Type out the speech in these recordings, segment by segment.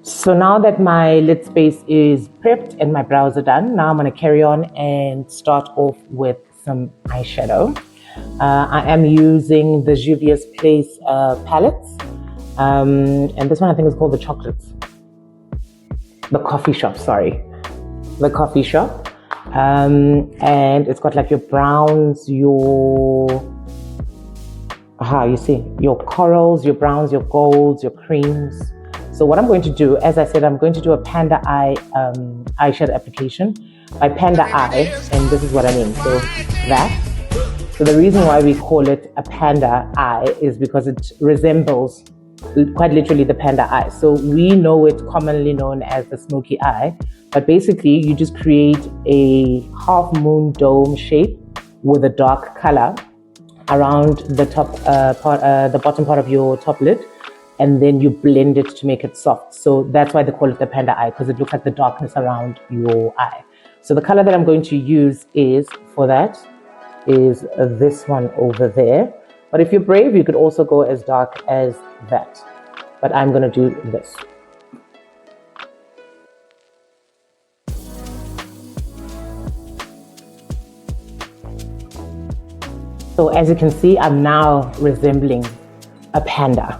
So now that my lid space is prepped and my brows are done, now I'm going to carry on and start off with some eyeshadow. I am using the Juvia's Place palettes, and this one I think is called the chocolates. The coffee shop, sorry. The coffee shop. And it's got like your browns, your corals, your browns, your golds, your creams. So what I'm going to do, as I said, I'm going to do a Panda Eye eyeshadow application by Panda Eye, and this is what I mean. So the reason why we call it a Panda Eye is because it resembles quite literally the Panda Eye. So we know it commonly known as the smoky eye, but basically you just create a half moon dome shape with a dark color around the top the bottom part of your top lid, and then you blend it to make it soft. So that's why they call it the Panda Eye, because it looks like the darkness around your eye. So the color that I'm going to use is this one over there. But if you're brave, you could also go as dark as that. But I'm going to do this. So as you can see, I'm now resembling a panda,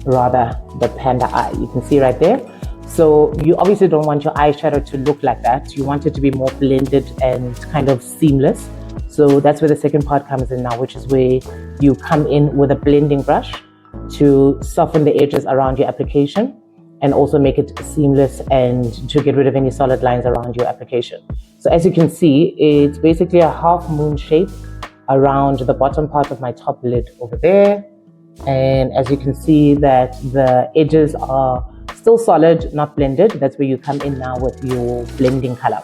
rather the Panda Eye. You can see right there. So you obviously don't want your eyeshadow to look like that. You want it to be more blended and kind of seamless. So that's where the second part comes in now, which is where you come in with a blending brush to soften the edges around your application and also make it seamless and to get rid of any solid lines around your application. So as you can see, it's basically a half moon shape around the bottom part of my top lid over there. And as you can see that the edges are still solid, not blended. That's where you come in now with your blending color.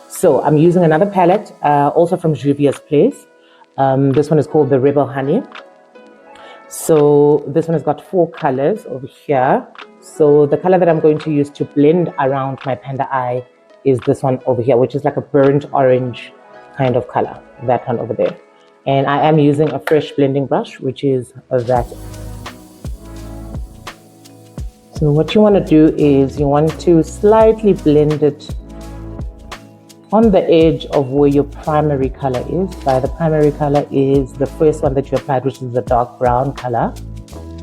So I'm using another palette, also from Juvia's Place. This one is called the Rebel Honey. So this one has got 4 colors over here. So the color that I'm going to use to blend around my Panda Eye is this one over here, which is like a burnt orange kind of color, that one over there. And I am using a fresh blending brush, which is that. So what you want to do is you want to slightly blend it on the edge of where your primary color is. By the primary color is the first one that you applied, which is the dark brown color.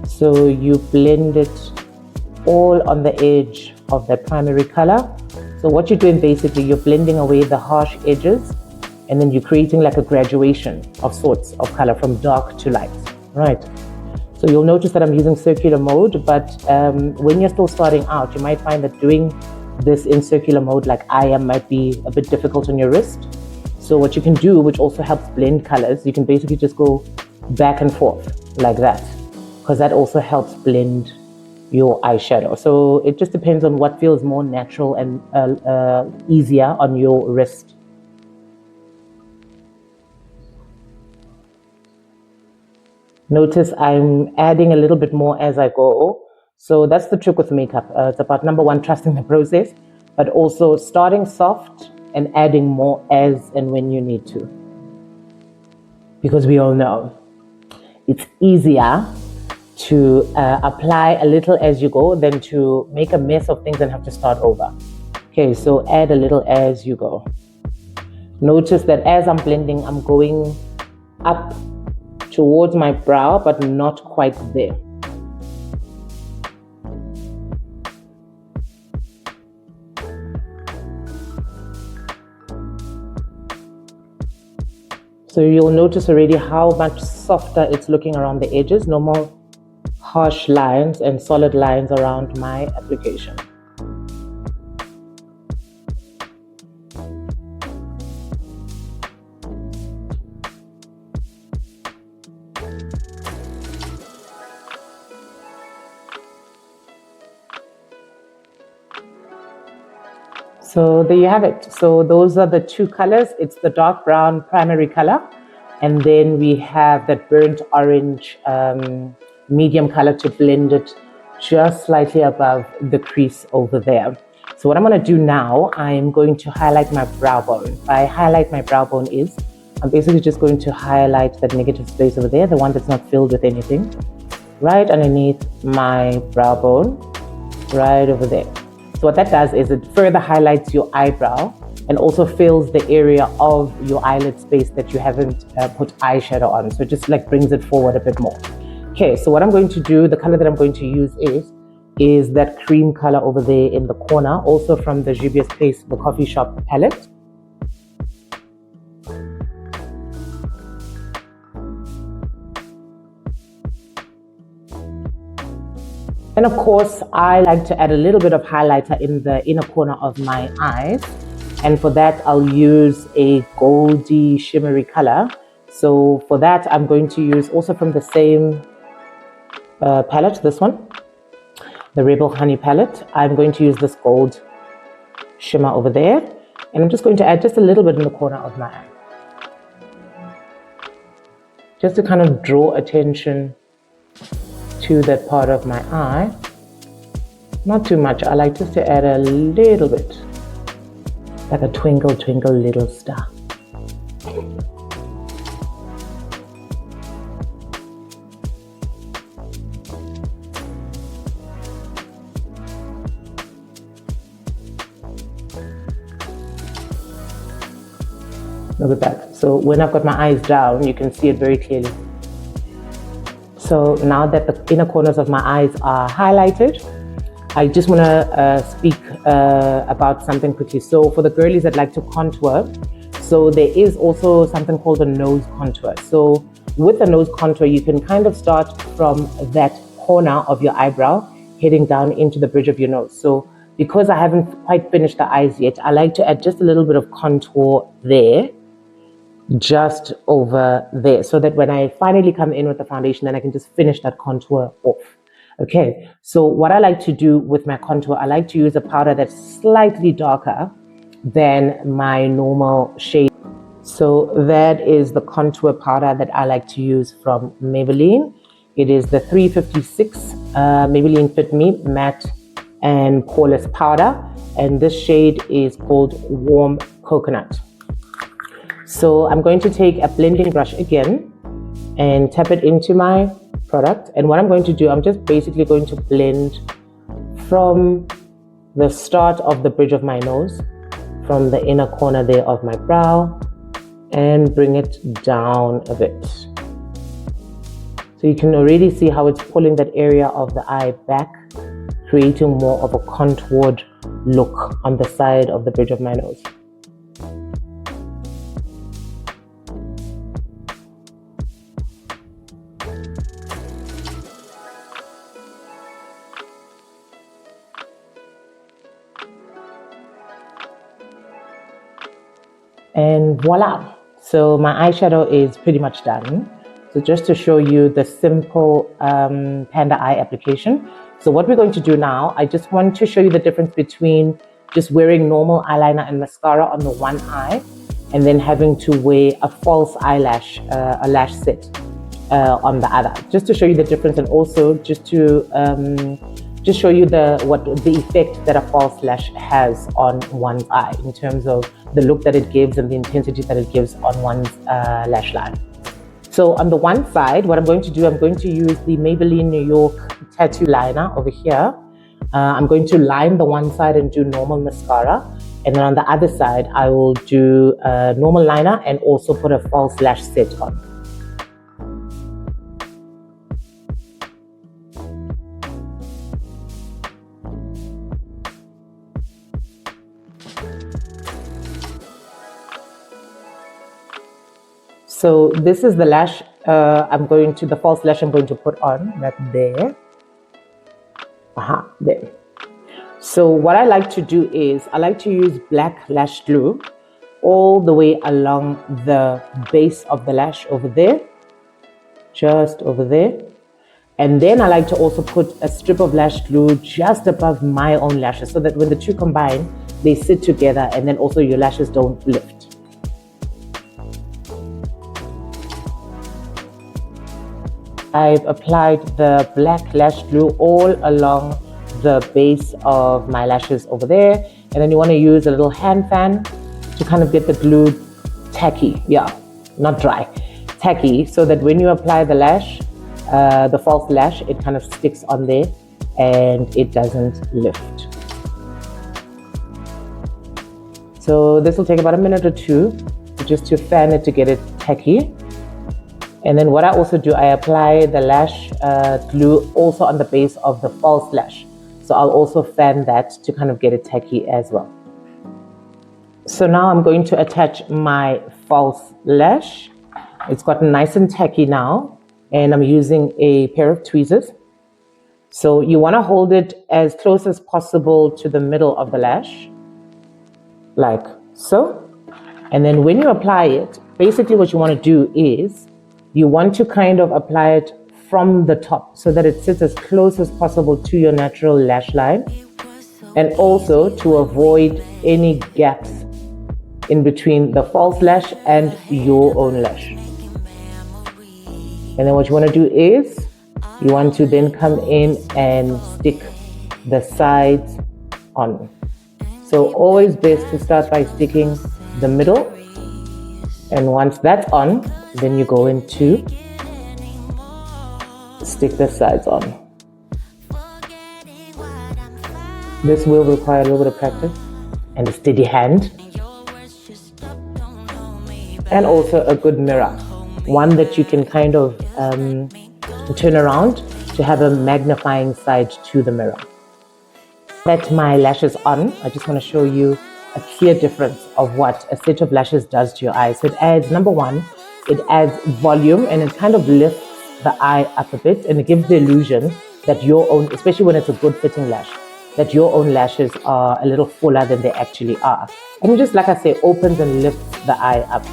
So you blend it all on the edge of the primary color. So what you're doing basically, you're blending away the harsh edges, and then you're creating like a graduation of sorts of color from dark to light, right? So you'll notice that I'm using circular mode, but when you're still starting out, you might find that doing this in circular mode like I am might be a bit difficult on your wrist. So what you can do, which also helps blend colors, you can basically just go back and forth like that, because that also helps blend your eyeshadow. So it just depends on what feels more natural and easier on your wrist. Notice I'm adding a little bit more as I go. So that's the trick with makeup. It's about, number one, trusting the process, but also starting soft and adding more as and when you need to. Because we all know it's easier to apply a little as you go than to make a mess of things and have to start over. Okay, so add a little as you go. Notice that as I'm blending, I'm going up towards my brow, but not quite there. So you'll notice already how much softer it's looking around the edges. No more harsh lines and solid lines around my application. So there you have it. So those are the 2 colors. It's the dark brown primary color, and then we have that burnt orange medium color to blend it just slightly above the crease over there. So what I'm going to do now, I'm going to highlight my brow bone. By highlight my brow bone is, I'm basically just going to highlight that negative space over there, the one that's not filled with anything, right underneath my brow bone, right over there. So what that does is it further highlights your eyebrow and also fills the area of your eyelid space that you haven't put eyeshadow on. So it just like brings it forward a bit more. Okay, so what I'm going to do, the color that I'm going to use is that cream color over there in the corner, also from the Juvia's Place, the coffee shop palette. And of course, I like to add a little bit of highlighter in the inner corner of my eyes. And for that, I'll use a goldy shimmery color. So for that, I'm going to use also from the same palette, this one, the Rebel Honey palette. I'm going to use this gold shimmer over there. And I'm just going to add just a little bit in the corner of my eye, just to kind of draw attention to that part of my eye. Not too much. I like just to add a little bit, like a twinkle, twinkle little star. Look at that. So when I've got my eyes down, you can see it very clearly. So now that the inner corners of my eyes are highlighted, I just want to speak about something quickly. So for the girlies that like to contour, so there is also something called a nose contour. So with the nose contour, you can kind of start from that corner of your eyebrow, heading down into the bridge of your nose. So because I haven't quite finished the eyes yet, I like to add just a little bit of contour there, just over there, so that when I finally come in with the foundation, then I can just finish that contour off. Okay, so what I like to do with my contour, I like to use a powder that's slightly darker than my normal shade. So that is the contour powder that I like to use from Maybelline. It is the 356 Maybelline Fit Me Matte and Poreless Powder, and this shade is called Warm Coconut. So I'm going to take a blending brush again and tap it into my product. And what I'm going to do, I'm just basically going to blend from the start of the bridge of my nose, from the inner corner there of my brow, and bring it down a bit. So you can already see how it's pulling that area of the eye back, creating more of a contoured look on the side of the bridge of my nose. And voila! So my eyeshadow is pretty much done. So just to show you the simple Panda eye application. So what we're going to do now, I just want to show you the difference between just wearing normal eyeliner and mascara on the one eye and then having to wear a false eyelash, a lash set on the other. Just to show you the difference, and also just to just show you the effect that a false lash has on one's eye in terms of the look that it gives and the intensity that it gives on one's lash line. So on the one side, what I'm going to do, I'm going to use the Maybelline New York Tattoo Liner over here. I'm going to line the one side and do normal mascara. And then on the other side, I will do a normal liner and also put a false lash set on. So this is the lash the false lash I'm going to put on, that there. There. So what I like to do is, I like to use black lash glue all the way along the base of the lash over there, just over there. And then I like to also put a strip of lash glue just above my own lashes, so that when the two combine, they sit together and then also your lashes don't lift. I've applied the black lash glue all along the base of my lashes over there. And then you want to use a little hand fan to kind of get the glue tacky. Yeah, not dry, tacky, so that when you apply the lash, the false lash, it kind of sticks on there and it doesn't lift. So this will take about a minute or two just to fan it to get it tacky. And then what I also do, I apply the lash glue also on the base of the false lash. So I'll also fan that to kind of get it tacky as well. So now I'm going to attach my false lash. It's gotten nice and tacky now, and I'm using a pair of tweezers. So you want to hold it as close as possible to the middle of the lash, like so. And then when you apply it, basically what you want to do is you want to kind of apply it from the top so that it sits as close as possible to your natural lash line, and also to avoid any gaps in between the false lash and your own lash. And then what you want to do is you want to then come in and stick the sides on. So always best to start by sticking the middle, and once that's on, then you go into stick the sides on. This will require a little bit of practice and a steady hand, and also a good mirror, one that you can kind of turn around to have a magnifying side to the mirror. That my lashes on, I just want to show you a clear difference of what a set of lashes does to your eyes. So it adds, number one, it adds volume, and it kind of lifts the eye up a bit, and it gives the illusion that your own, especially when it's a good fitting lash, that your own lashes are a little fuller than they actually are. And it just, like I say, opens and lifts the eye up.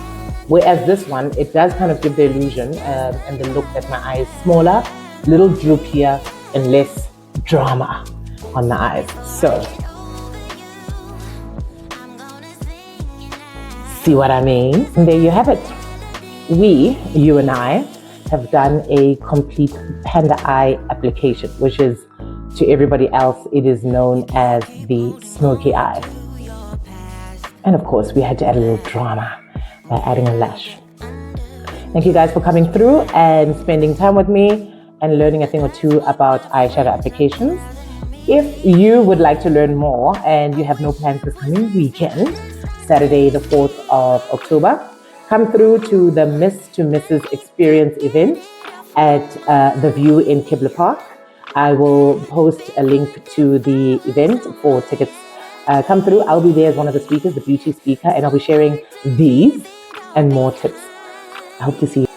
Whereas this one, it does kind of give the illusion and the look that my eye is smaller, little droopier, and less drama on the eyes. So, see what I mean? And there you have it. You and I, have done a complete Panda eye application, which is, to everybody else, it is known as the smoky eye. And of course, we had to add a little drama by adding a lash. Thank you guys for coming through and spending time with me and learning a thing or two about eyeshadow applications. If you would like to learn more and you have no plans this coming weekend, Saturday the 4th of October, come through to the Miss to Mrs. Experience event at The View in Kibble Park. I will post a link to the event for tickets. Come through. I'll be there as one of the speakers, the beauty speaker, and I'll be sharing these and more tips. I hope to see you.